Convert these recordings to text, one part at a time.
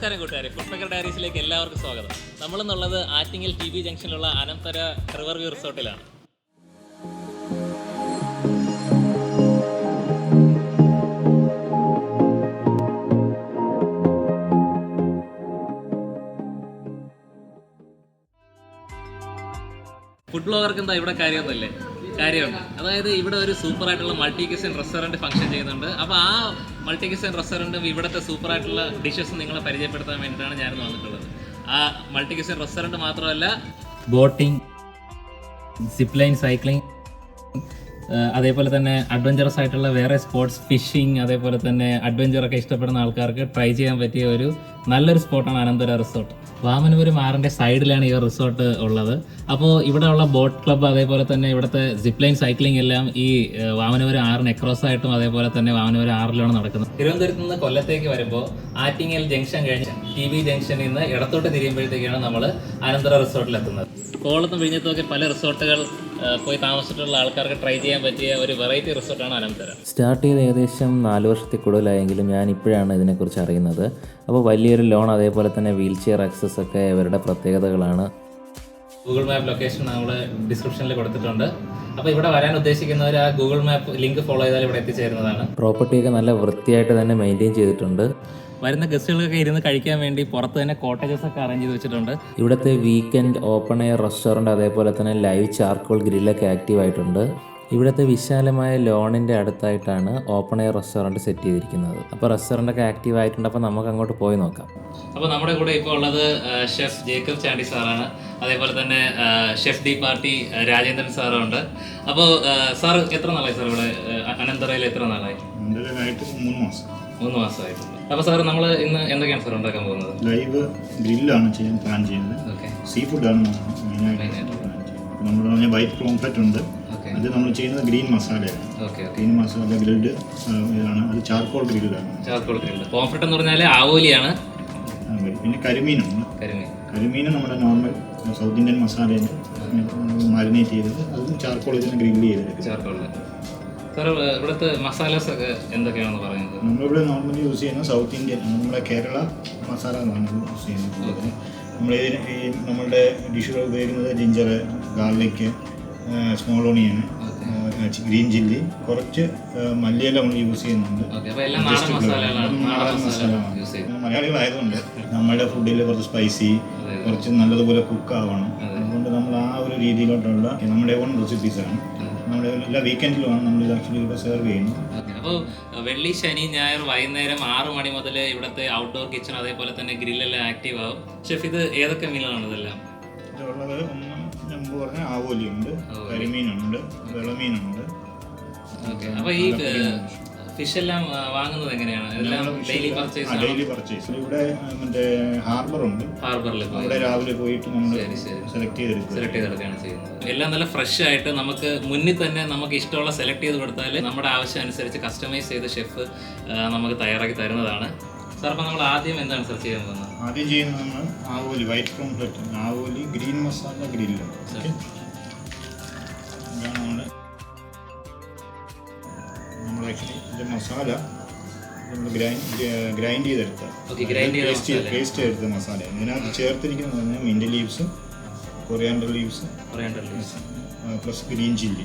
നമസ്കാരം കൂട്ടുകാരെ, food maker ഡയറീസിലേക്ക് എല്ലാവർക്കും സ്വാഗതം. നമ്മളെന്നുള്ളത് ആറ്റിങ്ങൽ ടി ജംഗ്ഷനിലുള്ള അനന്തര റിവർ വ്യൂ റിസോർട്ടിലാണ്. ഫുഡ് ബ്ലോഗർക്ക് എന്താ ഇവിടെ കാര്യമൊന്നുമില്ലേ? കാര്യമുണ്ട്. അതായത് ഇവിടെ ഒരു സൂപ്പറായിട്ടുള്ള മൾട്ടി കിച്ചൻ റെസ്റ്റോറൻറ്റ് ഫംഗ്ഷൻ ചെയ്യുന്നുണ്ട്. അപ്പോൾ ആ മൾട്ടി കിച്ചൻ റെസ്റ്റോറൻറ്റും ഇവിടുത്തെ സൂപ്പറായിട്ടുള്ള ഡിഷസ് നിങ്ങളെ പരിചയപ്പെടുത്താൻ വേണ്ടിയിട്ടാണ് ഞാനിന്ന് വന്നിട്ടുള്ളത്. ആ മൾട്ടി കിച്ചൻ റെസ്റ്റോറൻറ്റ് മാത്രമല്ല, ബോട്ടിംഗ്, സിപ്ലൈൻ, സൈക്ലിംഗ്, അതേപോലെ തന്നെ അഡ്വഞ്ചറസ് ആയിട്ടുള്ള വേറെ സ്പോർട്സ്, ഫിഷിംഗ്, അതേപോലെ തന്നെ അഡ്വഞ്ചറൊക്കെ ഇഷ്ടപ്പെടുന്ന ആൾക്കാർക്ക് ട്രൈ ചെയ്യാൻ പറ്റിയ ഒരു നല്ലൊരു സ്പോട്ടാണ് അനന്തര റിസോർട്ട്. വാമനപുരം ആറിൻ്റെ സൈഡിലാണ് ഈ റിസോർട്ട് ഉള്ളത്. അപ്പോൾ ഇവിടെ ഉള്ള ബോട്ട് ക്ലബ്ബ്, അതേപോലെ തന്നെ ഇവിടുത്തെ സിപ്ലൈൻ, സൈക്ലിംഗ് എല്ലാം ഈ വാമനപുരം ആറിന് അക്രോസ് ആയിട്ടും അതേപോലെ തന്നെ വാമനപുരം ആറിലാണ് നടക്കുന്നത്. തിരുവനന്തപുരത്ത് നിന്ന് കൊല്ലത്തേക്ക് വരുമ്പോൾ ആറ്റിങ്ങൽ ജംഗ്ഷൻ കഴിഞ്ഞ് ടി ജംഗ്ഷനിൽ നിന്ന് ഇടത്തോട്ട് തിരിയുമ്പോഴത്തേക്കാണ് നമ്മൾ അനന്തര റിസോർട്ടിലെത്തുന്നത്. കോളത്തും വിഴിഞ്ഞത്തുമൊക്കെ പല റിസോർട്ടുകൾ പോയി താമസിച്ചിട്ടുള്ള ആൾക്കാർക്ക് ട്രൈ ചെയ്യാൻ പറ്റിയ ഒരു വെറൈറ്റി റിസോർട്ടാണ് അനന്തര. സ്റ്റാർട്ട് ചെയ്ത് ഏകദേശം 4 വർഷത്തിൽ കൂടുതലായെങ്കിലും ഞാൻ ഇപ്പോഴാണ് ഇതിനെക്കുറിച്ച് അറിയുന്നത്. അപ്പോൾ വലിയൊരു ലോൺ, അതേപോലെ തന്നെ വീൽ ചെയർ ആക്സസ് ഒക്കെ ഇവരുടെ പ്രത്യേകതകളാണ്. ഗൂഗിൾ മാപ്പ് ലൊക്കേഷൻ നമ്മൾ ഡിസ്ക്രിപ്ഷനിൽ കൊടുത്തിട്ടുണ്ട്. അപ്പോൾ ഇവിടെ വരാൻ ഉദ്ദേശിക്കുന്നവർ ആ ഗൂഗിൾ മാപ്പ് ലിങ്ക് ഫോളോ ചെയ്താൽ ഇവിടെ എത്തിച്ചേരുന്നതാണ്. പ്രോപ്പർട്ടിയൊക്കെ നല്ല വൃത്തിയായിട്ട് തന്നെ മെയിൻറ്റെയിൻ ചെയ്തിട്ടുണ്ട്. വരുന്ന ഗസ്റ്റുകളൊക്കെ ഇരുന്ന് കഴിക്കാൻ വേണ്ടി പുറത്ത് തന്നെ കോട്ടേജസ് ഒക്കെ അറേഞ്ച് ചെയ്ത് വെച്ചിട്ടുണ്ട്. ഇവിടുത്തെ വീക്കെൻഡ് ഓപ്പൺ എയർ റെസ്റ്റോറൻറ്റ്, അതേപോലെ തന്നെ ലൈവ് ചാർക്കോൾ ഗ്രില്ലൊക്കെ ആക്റ്റീവ് ആയിട്ടുണ്ട്. ഇവിടുത്തെ വിശാലമായ ലോണിൻ്റെ അടുത്തായിട്ടാണ് ഓപ്പൺ എയർ റെസ്റ്റോറൻറ്റ് സെറ്റ് ചെയ്തിരിക്കുന്നത്. അപ്പോൾ റെസ്റ്റോറൻറ്റൊക്കെ ആക്റ്റീവ് ആയിട്ടുണ്ട്. അപ്പോൾ നമുക്ക് അങ്ങോട്ട് പോയി നോക്കാം. അപ്പോൾ നമ്മുടെ കൂടെ ഇപ്പോൾ ഉള്ളത് ഷെഫ് ജേക്കബ് ചാണ്ടി സാറാണ്. അതേപോലെ തന്നെ ഷെഫ് ഡി പാർട്ടി രാജേന്ദ്രൻ സാറും ഉണ്ട്. അപ്പോൾ സാർ എത്ര നാളായി സാർ ഇവിടെ അനന്തരയിൽ? എത്ര നാളായി? 3 മാസമായിട്ടുണ്ട്. അപ്പോൾ സാർ നമ്മൾ ഇന്ന് എന്തൊക്കെയാണ് സാർ ഉണ്ടാക്കാൻ പോകുന്നത്? ലൈവ് ഗ്രില്ലാണ് ചെയ്യാൻ പ്ലാൻ ചെയ്യുന്നത്. ഓക്കെ. സീ ഫുഡാണ് മെയിനായിട്ട്. നമ്മൾ പറഞ്ഞ വൈറ്റ് പോംഫ്രെറ്റ് ഉണ്ട്. അത് നമ്മൾ ചെയ്യുന്നത് ഗ്രീൻ മസാലയാണ്. ഗ്രീൻ മസാല ഗ്രിൽഡ് ഇതാണ്. അത് ചാർക്കോൾ ഗ്രില്ലാണ്. Charcoal grilled. പോംഫ്രെറ്റ് എന്ന് പറഞ്ഞാൽ ആവോലിയാണ്. പിന്നെ കരിമീനുണ്ട്. കരിമീൻ നമ്മുടെ നോർമൽ സൗത്ത് ഇന്ത്യൻ മസാലയിൽ മാരിനേറ്റ് ചെയ്തത്, അതും ചാർക്കോൾ ഇതിന് ഗ്രില്ല് ചെയ്തെടുക്കും. ചാർക്കോളിൽ. സാർ ഇവിടുത്തെ മസാലാസ് ഒക്കെ എന്തൊക്കെയാണെന്ന് പറയുന്നത്? നമ്മളിവിടെ നോർമലി യൂസ് ചെയ്യുന്നത് സൗത്ത് ഇന്ത്യൻ, നമ്മുടെ കേരള മസാലകളാണ് യൂസ് ചെയ്യുന്നത്. നമ്മളുടെ ഡിഷുകൾ ഉപയോഗിക്കുന്നത് ginger, garlic, small onion, green chilli, കുറച്ച് മല്ലിയില നമ്മൾ യൂസ് ചെയ്യുന്നുണ്ട്. മലയാളികളായതുകൊണ്ട് നമ്മുടെ ഫുഡിൽ കുറച്ച് സ്പൈസി, കുറച്ച് നല്ലതുപോലെ കുക്ക് ആവണം. അതുകൊണ്ട് നമ്മൾ ആ ഒരു രീതിയിലോട്ടുള്ള നമ്മുടെ ഓൺ റെസിപ്പീസാണ്. നമ്മുടെ എല്ലാ വീക്കെൻഡിലുമാണ് നമ്മൾ ഇത് ആക്ച്വലി ഇവിടെ സെർവ് ചെയ്യുന്നത്. അപ്പോൾ വെള്ളി, ശനി, ഞായർ വൈകുന്നേരം 6 മണി മുതൽ ഇവിടുത്തെ ഔട്ട്ഡോർ കിച്ചൺ അതേപോലെ തന്നെ ഗ്രില്ലെല്ലാം ആക്റ്റീവ് ആവും. ഷെഫ്, ഇത് ഏതൊക്കെ മീനുകളാണ് ഇതെല്ലാം? ഇതുള്ളത് മുമ്പ് പറഞ്ഞ ആവോലിയുണ്ട്, കരിമീനുണ്ട്, വെളമീനുണ്ട്. ഓക്കെ. അപ്പോൾ ഈ ഫിഷ് എല്ലാം വാങ്ങുന്നത് എങ്ങനെയാണ്? Daily purchase. ഇവിടെ മറ്റേ ഹാർബറുണ്ട്. ഹാർബറിൽ അവിടെ രാവിലെ പോയിട്ട് നമ്മൾ സെലക്ട് ചെയ്തെടുക്കുകയാണ് ചെയ്യുന്നത്. എല്ലാം നല്ല ഫ്രഷ് ആയിട്ട് നമുക്ക് മുന്നിൽ തന്നെ നമുക്ക് ഇഷ്ടമുള്ള സെലക്ട് ചെയ്ത് കൊടുത്താൽ നമ്മുടെ ആവശ്യം അനുസരിച്ച് കസ്റ്റമൈസ് ചെയ്ത് ഷെഫ് നമുക്ക് തയ്യാറാക്കി തരുന്നതാണ്. സാർ, അപ്പോൾ നമ്മൾ ആദ്യം എന്താണ് സാർ ചെയ്യാൻ പോകുന്നത്? ആദ്യം ചെയ്യുന്നത് നമ്മൾ ആവോലി, വൈറ്റ് പോംഫ്രെറ്റ്, ആവോലി ഗ്രീൻ മസാല ഗ്രില്ല്. ഇതാണ് നമ്മൾ ആക്ച്വലി ഇതിൻ്റെ മസാല നമ്മൾ ഗ്രൈൻഡ് ചെയ്തെടുത്ത പേസ്റ്റ് എടുത്ത മസാല. ഇതിനകത്ത് ചേർത്തിരിക്കുന്നത് പറഞ്ഞാൽ mint leaves, coriander leaves plus green chilli.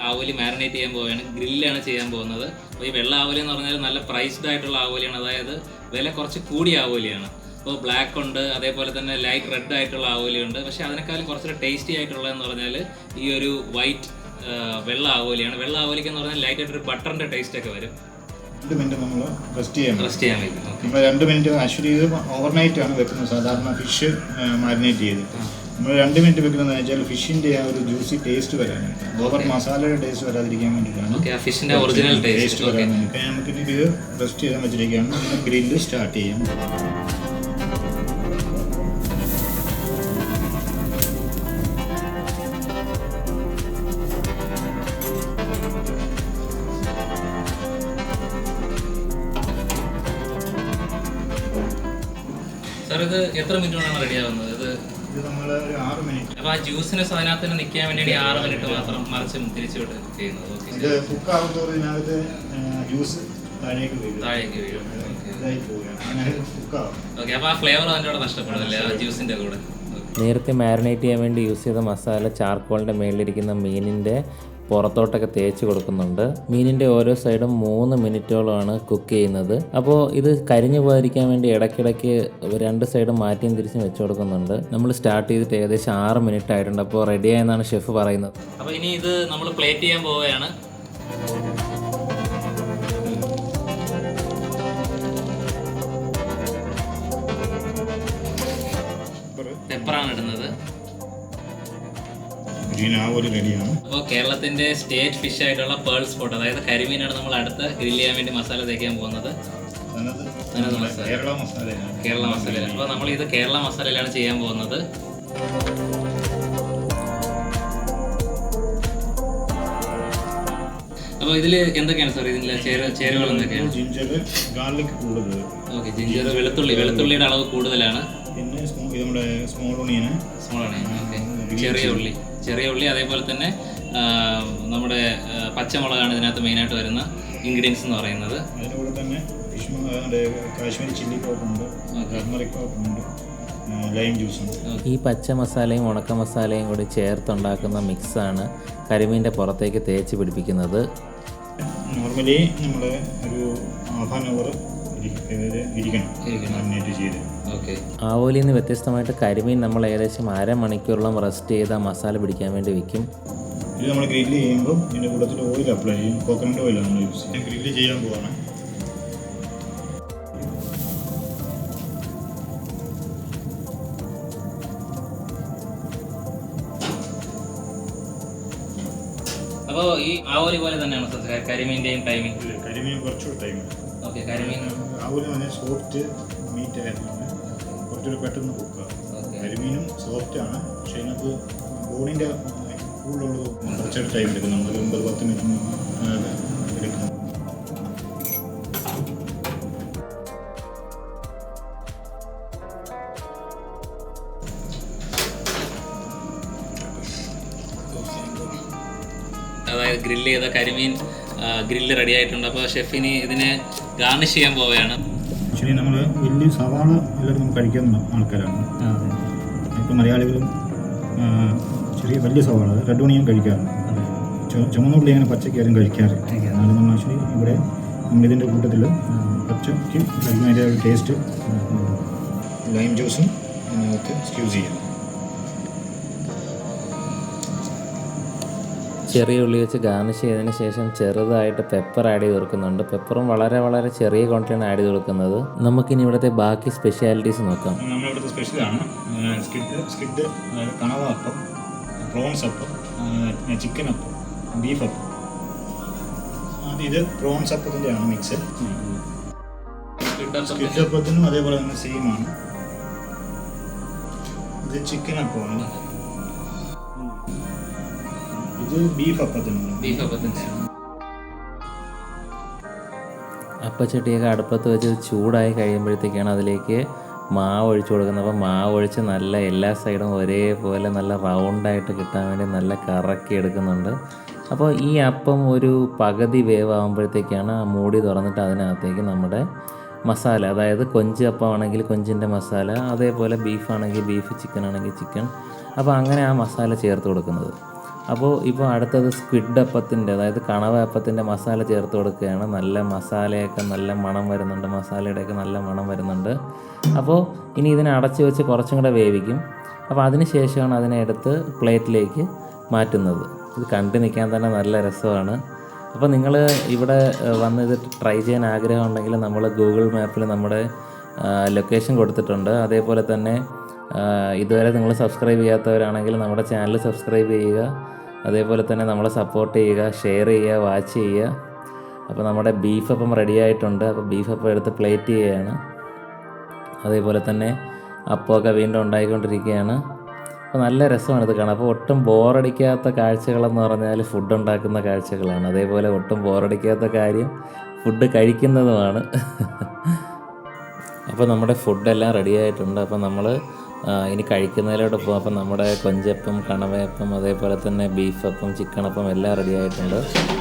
ആവോലി മാരിനേറ്റ് ചെയ്യാൻ പോവുകയാണ്, ഗ്രില്ലാണ് ചെയ്യാൻ പോകുന്നത്. അപ്പോൾ ഈ വെള്ള ആവോലി എന്ന് പറഞ്ഞാൽ നല്ല പ്രൈസ്ഡ് ആയിട്ടുള്ള ആവോലിയാണ്, അതായത് വില കുറച്ച് കൂടിയ ആവോലിയാണ്. അപ്പോൾ ബ്ലാക്ക് ഉണ്ട്, അതേപോലെ തന്നെ ലൈറ്റ് റെഡ് ആയിട്ടുള്ള ആവോലിയുണ്ട്. പക്ഷേ അതിനേക്കാളും കുറച്ചൊരു ടേസ്റ്റി ആയിട്ടുള്ളതെന്ന് പറഞ്ഞാൽ ഈ ഒരു വൈറ്റ് വെള്ള ആവോലിയാണ്. വെള്ള ആവോലിക്ക് എന്ന് പറഞ്ഞാൽ ലൈറ്റ് ആയിട്ടൊരു ബട്ടറിൻ്റെ ടേസ്റ്റ് ഒക്കെ വരും. 2 മിനിറ്റ് നമ്മൾ റെസ്റ്റ് ചെയ്യാൻ വയ്ക്കും. നമ്മൾ 2 മിനിറ്റ് ആക്ച്വലി ഇത് ഓവർനൈറ്റ് ആണ് വെക്കുന്നത്. സാധാരണ ഫിഷ് മാരിനേറ്റ് ചെയ്ത് നമ്മൾ 2 മിനിറ്റ് വെക്കുന്നതെന്ന് വെച്ചാൽ ഫിഷിൻ്റെ ആ ഒരു ജ്യൂസി ടേസ്റ്റ് വരാനായിട്ട്, ഓവർ മസാലയുടെ ടേസ്റ്റ് വരാതിരിക്കാൻ വേണ്ടിയിട്ടാണ്. ഫിഷിൻ്റെ ഒറിജിനൽ ടേസ്റ്റ് വരാനായിട്ട് നമുക്കിത് ഇത് റെസ്റ്റ് ചെയ്യാൻ വെച്ചിരിക്കുകയാണ്. ഗ്രില്ല് സ്റ്റാർട്ട് ചെയ്യാം. സാർ, ഇത് എത്ര മിനിറ്റ് കൊണ്ടാണ് റെഡി ആവുന്നത്? ഇത് നമ്മൾ ഒരു 6 മിനിറ്റ്. അപ്പോൾ ആ ജ്യൂസിന് അതിനകത്ത് നിൽക്കാൻ വേണ്ടിയാണ് 6 മിനിറ്റ് മാത്രം മറിച്ചും തിരിച്ചു വിട്ട് ചെയ്യുന്നത്. ഇത് കുക്ക് ആകുമ്പോൾ ഇതിനകത്ത് ജ്യൂസ് താഴേക്ക് വീഴും. ഇതായി പോവുകയാണ്. അങ്ങനെ കുക്കാവും. ഓക്കെ, അപ്പോൾ ആ ഫ്ലേവർ അതിൻ്റെ കൂടെ നഷ്ടപ്പെടുമല്ലേ ആ ജ്യൂസിൻ്റെ കൂടെ? നേരത്തെ മാരിനേറ്റ് ചെയ്യാൻ വേണ്ടി യൂസ് ചെയ്ത മസാല ചാർക്കോളിൻ്റെ മേളിലിരിക്കുന്ന മീനിൻ്റെ പുറത്തോട്ടൊക്കെ തേച്ച് കൊടുക്കുന്നുണ്ട്. മീനിൻ്റെ ഓരോ സൈഡും 3 മിനിറ്റോളമാണ് കുക്ക് ചെയ്യുന്നത്. അപ്പോൾ ഇത് കരിഞ്ഞു പോകാതിരിക്കാൻ വേണ്ടി ഇടയ്ക്കിടയ്ക്ക് 2 സൈഡും മാറ്റിയും തിരിച്ചും വെച്ച് കൊടുക്കുന്നുണ്ട്. നമ്മൾ സ്റ്റാർട്ട് ചെയ്തിട്ട് ഏകദേശം 6 മിനിറ്റ് ആയിട്ടുണ്ട്. അപ്പോൾ റെഡിയായെന്നാണ് ഷെഫ് പറയുന്നത്. അപ്പോൾ ഇനി ഇത് നമ്മൾ പ്ലേറ്റ് ചെയ്യാൻ പോവുകയാണ്. പെപ്പറാണ് ഇടുന്നത്. റെഡിയാണ്. അപ്പോൾ കേരളത്തിൻ്റെ സ്റ്റേറ്റ് ഫിഷ് ആയിട്ടുള്ള പേൾ സ്പോട്ട്, അതായത് കരിമീനാണ് നമ്മൾ അടുത്ത് ഗ്രില്ല് ചെയ്യാൻ വേണ്ടി മസാല തേക്കാൻ പോകുന്നത്. കേരള മസാലയാണ്. അപ്പോൾ നമ്മൾ ഇത് കേരള മസാലയിലാണ് ചെയ്യാൻ പോകുന്നത്. അപ്പോൾ ഇതിൽ എന്തൊക്കെയാണ് സാർ ഇതിൻ്റെ ചേരുവകൾ എന്തൊക്കെയാണ്? ജിഞ്ചർ, ഗാർലിക് കൂടുതൽ. ഓക്കെ, ജിഞ്ചർ, വെളുത്തുള്ളിയുടെ അളവ് കൂടുതലാണ്. പിന്നെ നമ്മുടെ സ്മോൾ ഓണിയൻ. ഓക്കെ, ചെറിയ ഉള്ളി അതേപോലെ തന്നെ നമ്മുടെ പച്ചമുളകാണ് ഇതിനകത്ത് മെയിനായിട്ട് വരുന്ന ഇൻഗ്രീഡിയൻസ് എന്ന് പറയുന്നത്. അതിൻ്റെ കൂടെ തന്നെ കാശ്മീരി ചില്ലി പൗഡറുണ്ട്, ടർമറിക് പൗഡറുണ്ട്, ലൈം ജ്യൂസുണ്ട്. ഈ പച്ച മസാലയും ഉണക്ക മസാലയും കൂടി ചേർത്തുണ്ടാക്കുന്ന മിക്സാണ് കരിമീൻ്റെ പുറത്തേക്ക് തേച്ച് പിടിപ്പിക്കുന്നത്. നോർമലി നമ്മൾ ഒരു ഹാഫ് ആൻ അവർ ഇരിക്കണം മാരിനേറ്റ് ചെയ്ത്. ആവോലിയിൽ നിന്ന് വ്യത്യസ്തമായിട്ട് കരിമീൻ നമ്മൾ ഏകദേശം 1/2 മണിക്കൂറോളം റെസ്റ്റ് ചെയ്ത് മസാല പിടിക്കാൻ വേണ്ടി വെക്കും. ഇത് നമ്മൾ ഗ്രില്ല് ചെയ്യുമ്പോൾ ഇതിൻ്റെ കൂട്ടത്തിൽ ഓയിൽ അപ്ലൈ ചെയ്യും. കോക്കനട്ട് ഓയിലാണ് നമ്മൾ യൂസ് ചെയ്യുന്നത്. ഗ്രില്ല് ചെയ്യാൻ പോവാണ്. അപ്പോൾ ഈ ആവോലി പോലെ തന്നെയാണ് കരിമീൻ്റെയും ടൈമിംഗ്? കരിമീൻ കുറച്ചുകൂടി ടൈം. ഓക്കെ, കരിമീൻ ആവോലി നല്ല സോഫ്റ്റ് മീറ്റ് ആയതുകൊണ്ട് കുറച്ചുകൂടി പെട്ടെന്ന് കുക്കുക. കരിമീനും സോഫ്റ്റാണ്, പക്ഷേ ഇതിനകത്ത് ബോണിൻ്റെ കൂടുതലുള്ളത് കുറച്ചൊരു ടൈം എടുക്കും. നമ്മൾ 9-10 മിനിറ്റ് എടുക്കും. അതായത് ഗ്രില്ല് ചെയ്ത കരിമീൻ ഗ്രില്ല് റെഡി ആയിട്ടുണ്ട്. അപ്പോൾ ഷെഫിന് ഇതിനെ ഗാർണിഷ് ചെയ്യാൻ പോവുകയാണ്. ആക്ച്വലി നമ്മൾ വലിയ സവാള എല്ലാവരും നമുക്ക് കഴിക്കുന്ന ആൾക്കാരാണ്. ഇപ്പം മലയാളികളും വലിയ സവാള റെഡ് ഓണിയൻ കഴിക്കാറുണ്ട്. ചുമന്നുള്ളി അങ്ങനെ പച്ചക്കാരും കഴിക്കാറ്. എന്നാലും നമ്മൾ ആക്ച്വലി ഇവിടെ നമ്മളിതിൻ്റെ കൂട്ടത്തിൽ പച്ചയ്ക്ക് കഴിക്കുന്നതിൻ്റെ ഒരു ടേസ്റ്റ് ലൈം ജ്യൂസും ഇതിനകത്ത് സ്ക്യൂസ് ചെയ്യാം. ചെറിയ ഉള്ളി വെച്ച് ഗാർണിഷ് ചെയ്തതിന് ശേഷം ചെറുതായിട്ട് പെപ്പർ ആഡ് ചെയ്ത് കൊടുക്കുന്നുണ്ട്. പെപ്പറും വളരെ വളരെ ചെറിയ ക്വാണ്ടിറ്റിയാണ് ആഡ് ചെയ്ത് കൊടുക്കുന്നത്. നമുക്കിനി ഇവിടുത്തെ ബാക്കി സ്പെഷ്യാലിറ്റീസ് നോക്കാം. നമ്മളിവിടുത്തെ സ്പെഷ്യലാണ് സ്കിഡ്, കണവ അപ്പം, പ്രോൺസ് അപ്പം, ചിക്കൻ അപ്പം, ബീഫ് അപ്പം. ഇത് പ്രോൺസ് അപ്പത്തിൻ്റെയാണ് മിക്സ്. സ്കിഡ് അപ്പത്തിനും അതേപോലെ തന്നെ സെയിമാണ്. ഇത് ചിക്കൻ അപ്പമാണ്. ഇത് ബീഫ് അപ്പത്തിൻ്റെ. അപ്പച്ചട്ടിയൊക്കെ അടുപ്പത്ത് വെച്ച് ചൂടായി കഴിയുമ്പോഴത്തേക്കാണ് അതിലേക്ക് മാവ് ഒഴിച്ചു കൊടുക്കുന്നത്. അപ്പോൾ മാവ് ഒഴിച്ച് നല്ല എല്ലാ സൈഡും ഒരേപോലെ നല്ല റൗണ്ടായിട്ട് കിട്ടാൻ വേണ്ടി നല്ല കറക്കി എടുക്കുന്നുണ്ട്. അപ്പോൾ ഈ അപ്പം ഒരു പകുതി വേവാകുമ്പോഴത്തേക്കാണ് മൂടി തുറന്നിട്ട് അതിനകത്തേക്ക് നമ്മുടെ മസാല, അതായത് കൊഞ്ച് അപ്പമാണെങ്കിൽ കൊഞ്ചിൻ്റെ മസാല, അതേപോലെ ബീഫാണെങ്കിൽ ബീഫ്, ചിക്കൻ ആണെങ്കിൽ ചിക്കൻ, അപ്പോൾ അങ്ങനെ ആ മസാല ചേർത്ത് കൊടുക്കുന്നത്. അപ്പോൾ ഇപ്പോൾ അടുത്തത് സ്ക്വിഡ് അപ്പത്തിൻ്റെ, അതായത് കണവ അപ്പത്തിൻ്റെ മസാല ചേർത്ത് കൊടുക്കുകയാണ്. നല്ല മസാലയൊക്കെ നല്ല മണം വരുന്നുണ്ട്, മസാലയുടെയൊക്കെ നല്ല മണം വരുന്നുണ്ട്. അപ്പോൾ ഇനി ഇതിനെ അടച്ച് വെച്ച് കുറച്ചും കൂടെ വേവിക്കും. അപ്പോൾ അതിന് ശേഷമാണ് അതിനെ എടുത്ത് പ്ലേറ്റിലേക്ക് മാറ്റുന്നത്. ഇത് കണ്ടു നിൽക്കാൻ തന്നെ നല്ല രസമാണ്. അപ്പോൾ നിങ്ങൾ ഇവിടെ വന്ന് ഇത് ട്രൈ ചെയ്യാൻ ആഗ്രഹമുണ്ടെങ്കിൽ നമ്മൾ ഗൂഗിൾ മാപ്പിൽ നമ്മുടെ ലൊക്കേഷൻ കൊടുത്തിട്ടുണ്ട്. അതേപോലെ തന്നെ ഇതുവരെ നിങ്ങൾ സബ്സ്ക്രൈബ് ചെയ്യാത്തവരാണെങ്കിൽ നമ്മുടെ ചാനൽ സബ്സ്ക്രൈബ് ചെയ്യുക. അതേപോലെ തന്നെ നമ്മളെ സപ്പോർട്ട് ചെയ്യുക, ഷെയർ ചെയ്യുക, വാച്ച് ചെയ്യുക. അപ്പോൾ നമ്മുടെ ബീഫ് അപ്പം റെഡി ആയിട്ടുണ്ട്. അപ്പോൾ ബീഫ് അപ്പം എടുത്ത് പ്ലേറ്റ് ചെയ്യുകയാണ്. അതേപോലെ തന്നെ അപ്പമൊക്കെ വീണ്ടും ഉണ്ടായിക്കൊണ്ടിരിക്കുകയാണ്. അപ്പോൾ നല്ല രസമാണ് ഇത് കാണാൻ. അപ്പോൾ ഒട്ടും ബോറടിക്കാത്ത കാഴ്ചകളെന്ന് പറഞ്ഞാൽ ഫുഡ് ഉണ്ടാക്കുന്ന കാഴ്ചകളാണ്. അതേപോലെ ഒട്ടും ബോറടിക്കാത്ത കാര്യം ഫുഡ് കഴിക്കുന്നതുമാണ്. അപ്പോൾ നമ്മുടെ ഫുഡെല്ലാം റെഡി ആയിട്ടുണ്ട്. അപ്പോൾ നമ്മൾ ഇനി കഴിക്കുന്നതിലോട്ട് പോകും. അപ്പം നമ്മുടെ കൊഞ്ചപ്പം, കണവയപ്പം, അതേപോലെ തന്നെ ബീഫപ്പം, ചിക്കനപ്പം എല്ലാം റെഡി ആയിട്ടുണ്ട്.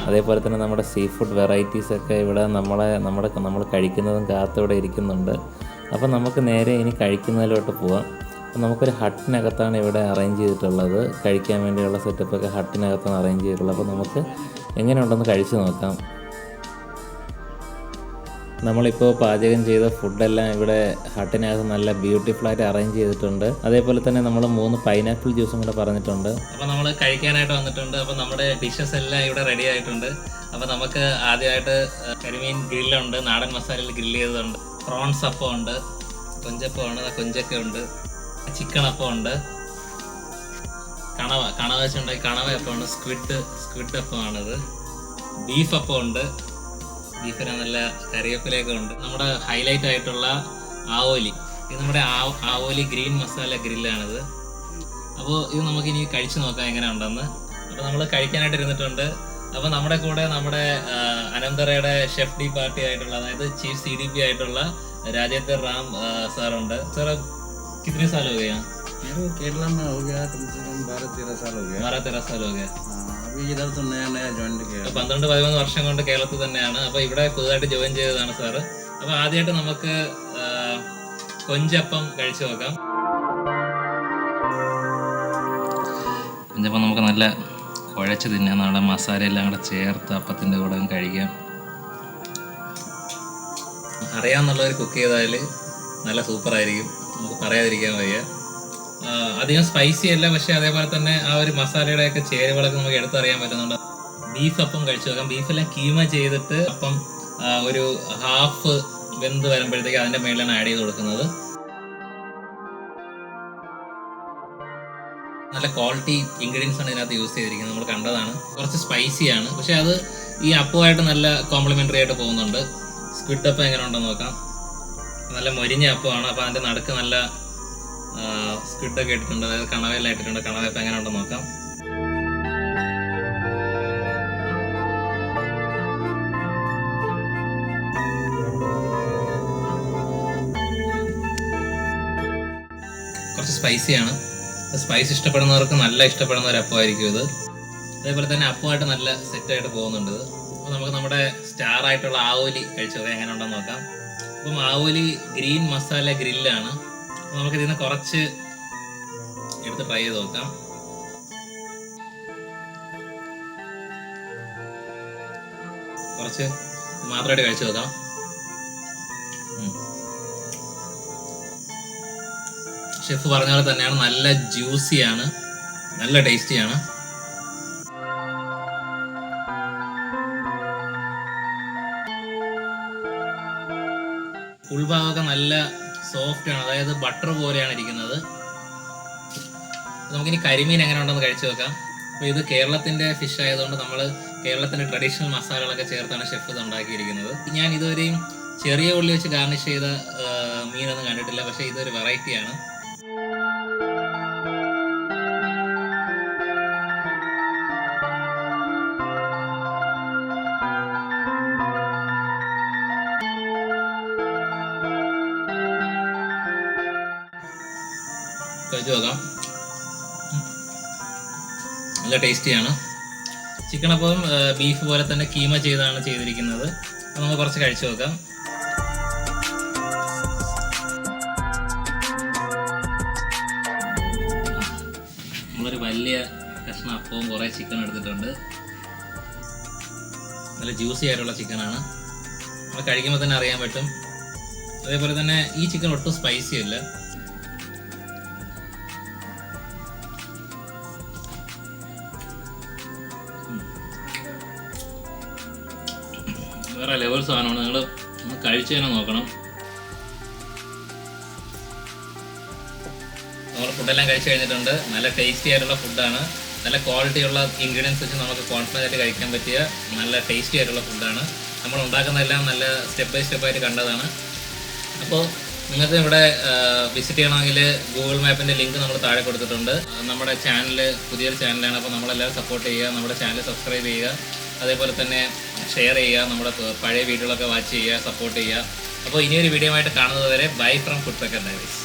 അതേപോലെ തന്നെ നമ്മുടെ സീ ഫുഡ് വെറൈറ്റീസൊക്കെ ഇവിടെ നമ്മൾ കഴിക്കുന്നതും കാത്തിവിടെ ഇരിക്കുന്നുണ്ട്. അപ്പം നമുക്ക് നേരെ ഇനി കഴിക്കുന്നതിലോട്ട് പോവാം. അപ്പം നമുക്കൊരു ഹട്ടിനകത്താണ് ഇവിടെ അറേഞ്ച് ചെയ്തിട്ടുള്ളത്. കഴിക്കാൻ വേണ്ടിയുള്ള സെറ്റപ്പൊക്കെ ഹട്ടിനകത്താണ് അറേഞ്ച് ചെയ്തിട്ടുള്ളത്. അപ്പോൾ നമുക്ക് എങ്ങനെയുണ്ടെന്ന് കഴിച്ച് നോക്കാം. നമ്മളിപ്പോൾ പാചകം ചെയ്ത ഫുഡെല്ലാം ഇവിടെ ഹട്ടിനകത്ത് നല്ല ബ്യൂട്ടിഫുള്ളായിട്ട് അറേഞ്ച് ചെയ്തിട്ടുണ്ട്. അതേപോലെ തന്നെ നമ്മൾ 3 പൈനാപ്പിൾ ജ്യൂസും കൂടെ പറഞ്ഞിട്ടുണ്ട്. അപ്പോൾ നമ്മൾ കഴിക്കാനായിട്ട് വന്നിട്ടുണ്ട്. അപ്പോൾ നമ്മുടെ ഡിഷസ് എല്ലാം ഇവിടെ റെഡി ആയിട്ടുണ്ട്. അപ്പോൾ നമുക്ക് ആദ്യമായിട്ട് കരിമീൻ ഗ്രില്ലുണ്ട്, നാടൻ മസാലയിൽ ഗ്രില്ല് ചെയ്തതുണ്ട്, പ്രോൺസ് അപ്പം ഉണ്ട്, കൊഞ്ചപ്പമാണ്, കൊഞ്ചൊക്കെ ഉണ്ട്, ചിക്കൻ അപ്പം ഉണ്ട്, കണവ വെച്ചുണ്ടായി കണവയപ്പമാണ്, സ്ക്വിഡ് അപ്പമാണിത്, ബീഫ് അപ്പം ഉണ്ട്, ബീഫിന് നല്ല കറിവേപ്പിലയൊക്കെ ഉണ്ട്, നമ്മുടെ ഹൈലൈറ്റ് ആയിട്ടുള്ള ആവോലി, ഇത് നമ്മുടെ ആവോലി ഗ്രീൻ മസാല ഗ്രില്ലാണിത്. അപ്പോൾ ഇത് നമുക്കിനി കഴിച്ചു നോക്കാം എങ്ങനെ ഉണ്ടെന്ന്. അപ്പോൾ നമ്മൾ കഴിക്കാനായിട്ട് ഇരുന്നിട്ടുണ്ട്. അപ്പോൾ നമ്മുടെ കൂടെ നമ്മുടെ അനന്തരയുടെ ഷെഫ് ഡി പാർട്ടി ആയിട്ടുള്ള, അതായത് ചീഫ് CDP ആയിട്ടുള്ള രാജേന്ദ്ര റാം സാറുണ്ട്. സാർ कितने साल हो गए यहाँ? मेरे को केरला में हो गया कम से कम 12-13 साल हो गया। 12-13 साल हो गया. अभी इधर तो नया जॉइन किया. 12-13 വർഷം കൊണ്ട് കേരളത്തിൽ തന്നെയാണ്. അപ്പോൾ ഇവിടെ പുതുതായിട്ട് ജോയിൻ ചെയ്തതാണ് സാറ്. അപ്പോൾ ആദ്യമായിട്ട് നമുക്ക് കൊഞ്ചപ്പം കഴിച്ചു നോക്കാം. കൊഞ്ചപ്പം നമുക്ക് നല്ല കുഴച്ച് തിന്നാം. നമ്മുടെ മസാലയെല്ലാം കൂടെ ചേർത്ത് അപ്പത്തിൻ്റെ കൂടെ കഴിക്കാം. അറിയാമെന്നുള്ളവർ കുക്ക് ചെയ്താൽ നല്ല സൂപ്പറായിരിക്കും, നമുക്ക് പറയാതിരിക്കാൻ വയ്യ. അധികം സ്പൈസി അല്ല, പക്ഷേ അതേപോലെ തന്നെ ആ ഒരു മസാലയുടെയൊക്കെ ചേരുവകളൊക്കെ നമുക്ക് എടുത്തറിയാൻ പറ്റുന്നുണ്ട്. ബീഫ് അപ്പം കഴിച്ചു നോക്കാം. ബീഫെല്ലാം കീമ ചെയ്തിട്ട് അപ്പം ഒരു ഹാഫ് വെന്ത് വരുമ്പോഴത്തേക്ക് അതിൻ്റെ മേളിലാണ് ആഡ് ചെയ്ത് കൊടുക്കുന്നത്. നല്ല ക്വാളിറ്റി ഇൻഗ്രീഡിയൻസ് ആണ് ഇതിനകത്ത് യൂസ് ചെയ്തിരിക്കുന്നത്, നമ്മൾ കണ്ടതാണ്. കുറച്ച് സ്പൈസിയാണ്, പക്ഷേ അത് ഈ അപ്പമായിട്ട് നല്ല കോംപ്ലിമെൻ്ററി ആയിട്ട് പോകുന്നുണ്ട്. സ്ക്വിഡ് അപ്പം എങ്ങനെ ഉണ്ടെന്ന് നോക്കാം. നല്ല മൊരിഞ്ഞ അപ്പമാണ്. അപ്പോൾ അതിൻ്റെ നടുക്ക് നല്ല സ്ക്വിഡൊക്കെ ഇട്ടിട്ടുണ്ട്, അതായത് കണവയെല്ലാം ഇട്ടിട്ടുണ്ട്. കണവയപ്പം എങ്ങനെ ഉണ്ടെന്ന് നോക്കാം. കുറച്ച് സ്പൈസിയാണ്. സ്പൈസ് ഇഷ്ടപ്പെടുന്നവർക്ക് നല്ല ഇഷ്ടപ്പെടുന്ന ഒരു അപ്പമായിരിക്കും ഇത്. അതേപോലെ തന്നെ അപ്പമായിട്ട് നല്ല സെറ്റായിട്ട് പോകുന്നുണ്ട് ഇത്. അപ്പോൾ നമുക്ക് നമ്മുടെ സ്റ്റാർ ആയിട്ടുള്ള ആവോലി കഴിച്ചു നോക്കാം എങ്ങനെ ഉണ്ടെന്ന് നോക്കാം. അപ്പം ആവോലി ഗ്രീൻ മസാല ഗ്രില്ലാണ്. നമുക്ക് ഇതിൽ നിന്ന് കുറച്ച് എടുത്ത് ട്രൈ ചെയ്ത് നോക്കാം. കുറച്ച് മാത്രമായിട്ട് കഴിച്ചു നോക്കാം. ഷെഫ് പറഞ്ഞ പോലെ തന്നെയാണ്, നല്ല ജ്യൂസിയാണ്, നല്ല ടേസ്റ്റിയാണ്. ഉൾഭാഗമൊക്കെ നല്ല സോഫ്റ്റ് ആണ്, അതായത് ബട്ടർ പോലെയാണ് ഇരിക്കുന്നത്. നമുക്കിനി കരിമീൻ എങ്ങനെ ഉണ്ടെന്ന് കഴിച്ചു നോക്കാം. അപ്പോൾ ഇത് കേരളത്തിൻ്റെ ഫിഷ് ആയതുകൊണ്ട് നമ്മൾ കേരളത്തിൻ്റെ ട്രഡീഷണൽ മസാലകളൊക്കെ ചേർത്താണ് ഷെഫ് ഇത് ഉണ്ടാക്കിയിരിക്കുന്നത്. ഞാൻ ഇതുവരെയും ചെറിയ ഉള്ളി വെച്ച് ഗാർണിഷ് ചെയ്ത മീനൊന്നും കണ്ടിട്ടില്ല, പക്ഷേ ഇതൊരു വെറൈറ്റിയാണ്. കഴിച്ചു നോക്കാം. നല്ല ടേസ്റ്റിയാണ്. ചിക്കൻ അപ്പം ബീഫ് പോലെ തന്നെ കീമ ചെയ്താണ് ചെയ്തിരിക്കുന്നത്. അപ്പോൾ നമുക്ക് കുറച്ച് കഴിച്ചു നോക്കാം. നമ്മളൊരു വലിയ കഷ്ണം അപ്പവും കുറേ ചിക്കൻ എടുത്തിട്ടുണ്ട്. നല്ല ജ്യൂസി ആയിട്ടുള്ള ചിക്കനാണ്, നമ്മൾ കഴിക്കുമ്പോൾ തന്നെ അറിയാൻ പറ്റും. അതേപോലെ തന്നെ ഈ ചിക്കൻ ഒട്ടും സ്പൈസി അല്ല. വേറെ ലെവൽ സാധനമാണ്, നിങ്ങൾ ഒന്ന് കഴിച്ചു തന്നെ നോക്കണം. നമ്മൾ ഫുഡെല്ലാം കഴിച്ചു കഴിഞ്ഞിട്ടുണ്ട്. നല്ല ടേസ്റ്റി ആയിട്ടുള്ള ഫുഡാണ്, നല്ല ക്വാളിറ്റിയുള്ള ഇൻഗ്രീഡിയൻസ് വെച്ച് നമുക്ക് കോൺഫിഡൻ്റ് ആയിട്ട് കഴിക്കാൻ പറ്റിയ നല്ല ടേസ്റ്റി ആയിട്ടുള്ള ഫുഡാണ്. നമ്മൾ ഉണ്ടാക്കുന്നതെല്ലാം നല്ല സ്റ്റെപ്പ് ബൈ സ്റ്റെപ്പായിട്ട് കണ്ടതാണ്. അപ്പോൾ നിങ്ങൾക്ക് ഇവിടെ വിസിറ്റ് ചെയ്യണമെങ്കിൽ ഗൂഗിൾ മാപ്പിൻ്റെ ലിങ്ക് നമ്മൾ താഴെ കൊടുത്തിട്ടുണ്ട്. നമ്മുടെ ചാനൽ പുതിയൊരു ചാനലാണ്, അപ്പോൾ നമ്മളെല്ലാവരും സപ്പോർട്ട് ചെയ്യുക, നമ്മുടെ ചാനൽ സബ്സ്ക്രൈബ് ചെയ്യുക, അതേപോലെ തന്നെ ഷെയർ ചെയ്യുക, നമ്മുടെ പഴയ വീഡിയോകളൊക്കെ വാച്ച് ചെയ്യുക, സപ്പോർട്ട് ചെയ്യുക. അപ്പോൾ ഇനിയൊരു വീഡിയോ ആയിട്ട് കാണുന്നത് വരെ bye from food packet diaries.